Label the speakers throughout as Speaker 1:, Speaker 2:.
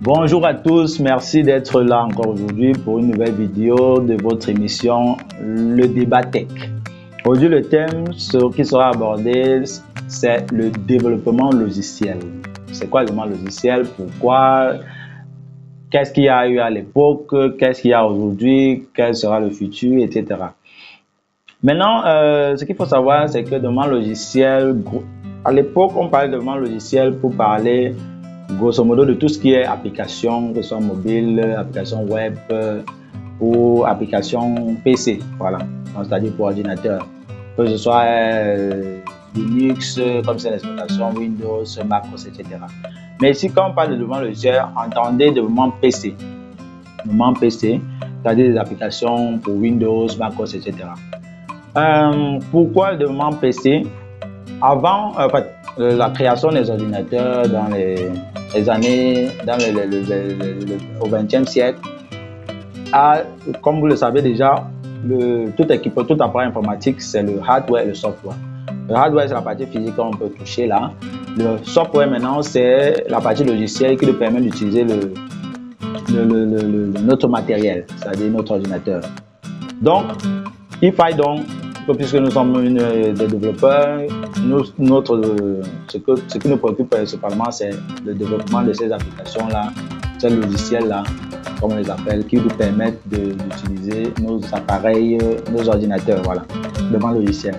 Speaker 1: Bonjour à tous, merci d'être là encore aujourd'hui pour une nouvelle vidéo de votre émission Le Débat Tech. Aujourd'hui, le thème qui sera abordé, c'est le développement logiciel. C'est quoi le développement logiciel? Pourquoi? Qu'est-ce qu'il y a eu à l'époque? Qu'est-ce qu'il y a aujourd'hui? Quel sera le futur? Etc. Maintenant, ce qu'il faut savoir, c'est que le développement logiciel, à l'époque, on parlait de développement logiciel pour parler grosso modo de tout ce qui est application, que ce soit mobile, application web ou application PC, voilà, c'est-à-dire pour ordinateur, que ce soit Linux, comme c'est l'exploitation Windows, MacOS, etc. Mais ici, quand on parle de développement logiciel, entendez développement PC. Développement PC, c'est-à-dire des applications pour Windows, MacOS, etc. Pourquoi le développement PC? Avant, la création des ordinateurs dans les années, au XXe siècle, comme vous le savez déjà, tout appareil informatique, c'est le hardware et le software. Le hardware, c'est la partie physique qu'on peut toucher là. Le software, maintenant, c'est la partie logicielle qui nous permet d'utiliser notre matériel, c'est-à-dire notre ordinateur. Donc, il faille donc, puisque nous sommes des développeurs, ce qui nous préoccupe principalement, c'est le développement de ces applications-là, ces logiciels-là, comme on les appelle, qui nous permettent d'utiliser nos appareils, nos ordinateurs, voilà, devant le logiciel.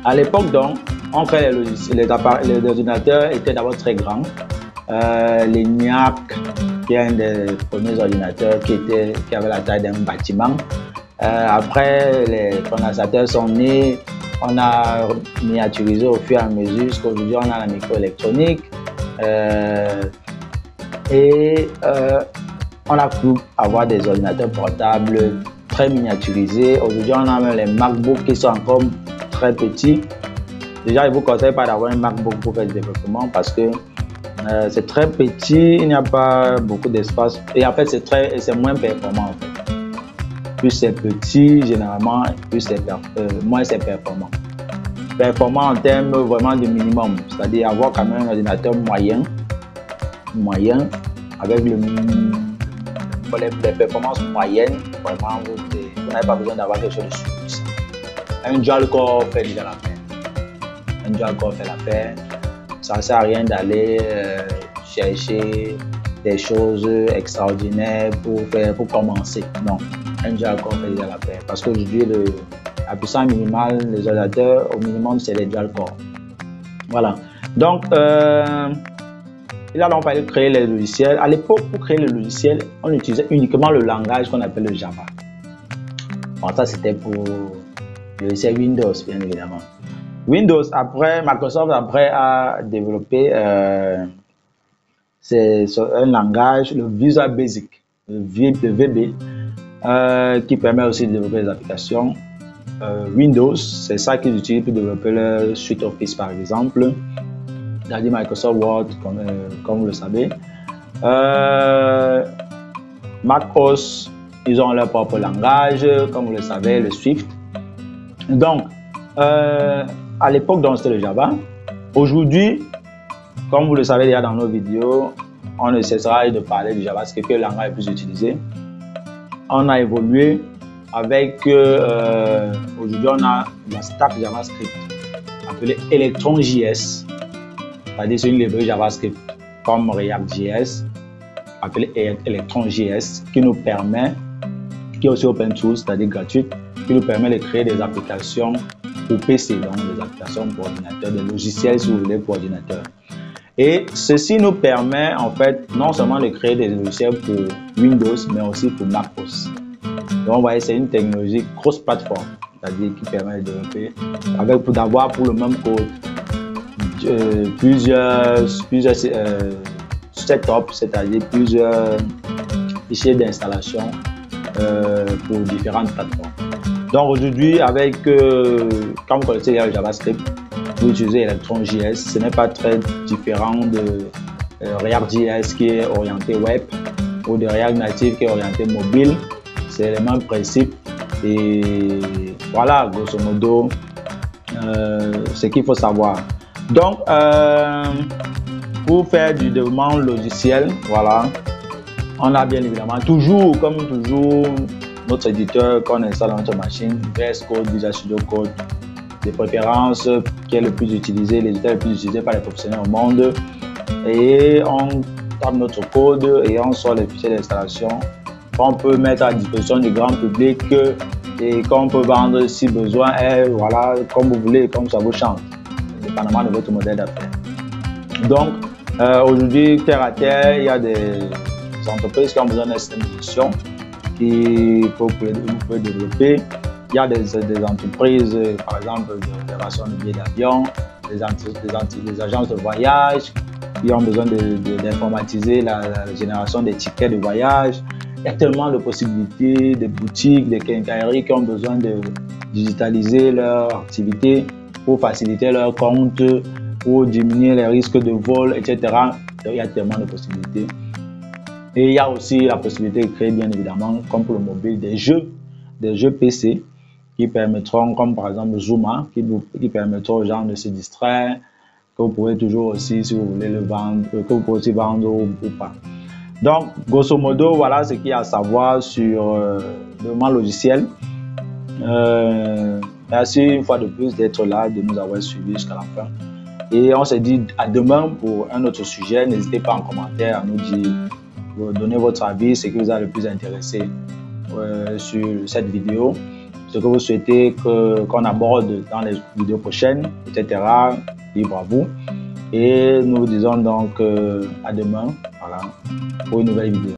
Speaker 1: À l'époque, donc, on crée les ordinateurs étaient d'abord très grands. L'ENIAC, qui est un des premiers ordinateurs qui avait la taille d'un bâtiment. Après, les condensateurs sont nés, on a miniaturisé au fur et à mesure jusqu'aujourd'hui on a la microélectronique on a pu avoir des ordinateurs portables très miniaturisés. Aujourd'hui on a même les MacBooks qui sont encore très petits. Déjà, je ne vous conseille pas d'avoir un MacBook pour faire du développement parce que c'est très petit, il n'y a pas beaucoup d'espace et en fait c'est moins performant en fait. Plus c'est petit, généralement, moins c'est performant. Performant en termes vraiment de minimum, c'est-à-dire avoir quand même un ordinateur moyen, avec les performances moyennes, vraiment, vous n'avez pas besoin d'avoir quelque chose de surpuissant. Un dual-core fait déjà l'affaire. Un dual-core fait l'affaire. Ça ne sert à rien d'aller chercher des choses extraordinaires pour commencer. Non. Un dual-core fait déjà l'affaire. Parce qu'aujourd'hui, la puissance minimale des ordinateurs, au minimum, c'est les dual-core. Voilà. Donc, là, on parlait de créer les logiciels. À l'époque, pour créer le logiciel, on utilisait uniquement le langage qu'on appelle le Java. Bon, ça, c'était pour le logiciel Windows, bien évidemment. Windows, Microsoft a développé c'est un langage, le Visual Basic, le VB, qui permet aussi de développer des applications. Windows, c'est ça qu'ils utilisent pour développer le suite Office par exemple, c'est-à-dire Microsoft Word, comme vous le savez. MacOS, ils ont leur propre langage, comme vous le savez, le Swift. Donc, à l'époque, c'était le Java. Aujourd'hui, comme vous le savez déjà dans nos vidéos, on ne cessera de parler du Java, c'est que le langage est plus utilisé. On a évolué avec, aujourd'hui on a la stack JavaScript appelée Electron.js, c'est-à-dire c'est une librairie JavaScript comme React.js, appelée Electron.js, qui nous permet, qui est aussi open source, c'est-à-dire gratuite, qui nous permet de créer des applications pour PC, donc des applications pour ordinateur, des logiciels si vous voulez pour ordinateur. Et ceci nous permet en fait non seulement de créer des logiciels pour Windows, mais aussi pour MacOS. Donc vous voyez, c'est une technologie cross-platform, c'est-à-dire qui permet de développer d'avoir pour le même code plusieurs setups, c'est-à-dire plusieurs fichiers d'installation pour différentes plateformes. Donc aujourd'hui, quand vous connaissez le JavaScript, vous utilisez Electron.js, ce n'est pas très différent de React.js qui est orienté web ou de React Native qui est orienté mobile. C'est le même principe et voilà, grosso modo, ce qu'il faut savoir. Donc, pour faire du développement logiciel, voilà, on a bien évidemment toujours, comme toujours, notre éditeur qu'on installe dans notre machine, VS Code, Visual Studio Code, de préférence qui est le plus utilisé, l'éditeur le plus utilisé par les professionnels au monde. Et on tape notre code et on sort les fichiers d'installation qu'on peut mettre à disposition du grand public et qu'on peut vendre si besoin, et voilà, comme vous voulez, comme ça vous chante, dépendamment de votre modèle d'affaires. Donc, aujourd'hui, terre à terre, il y a des entreprises qui ont besoin d'un système de gestion que vous pouvez développer. Il y a des entreprises, par exemple, de réservation de billets d'avion, des agences de voyage qui ont besoin d'informatiser la génération des tickets de voyage. Il y a tellement de possibilités, des boutiques, des quincailleries qui ont besoin de digitaliser leur activité pour faciliter leur compte, pour diminuer les risques de vol, etc. Il y a tellement de possibilités. Et il y a aussi la possibilité de créer, bien évidemment, comme pour le mobile, des jeux PC qui permettront, comme par exemple Zuma, qui permettront aux gens de se distraire, que vous pouvez toujours aussi, si vous voulez le vendre, que vous pouvez aussi vendre ou pas. Donc, grosso modo, voilà ce qu'il y a à savoir sur le développement logiciel. Merci une fois de plus d'être là, de nous avoir suivis jusqu'à la fin. Et on se dit à demain pour un autre sujet. N'hésitez pas en commentaire à nous dire, donner votre avis, ce qui vous a le plus intéressé sur cette vidéo, ce que vous souhaitez qu'on aborde dans les vidéos prochaines, etc. Libre à vous. Et nous vous disons donc à demain, voilà, pour une nouvelle vidéo.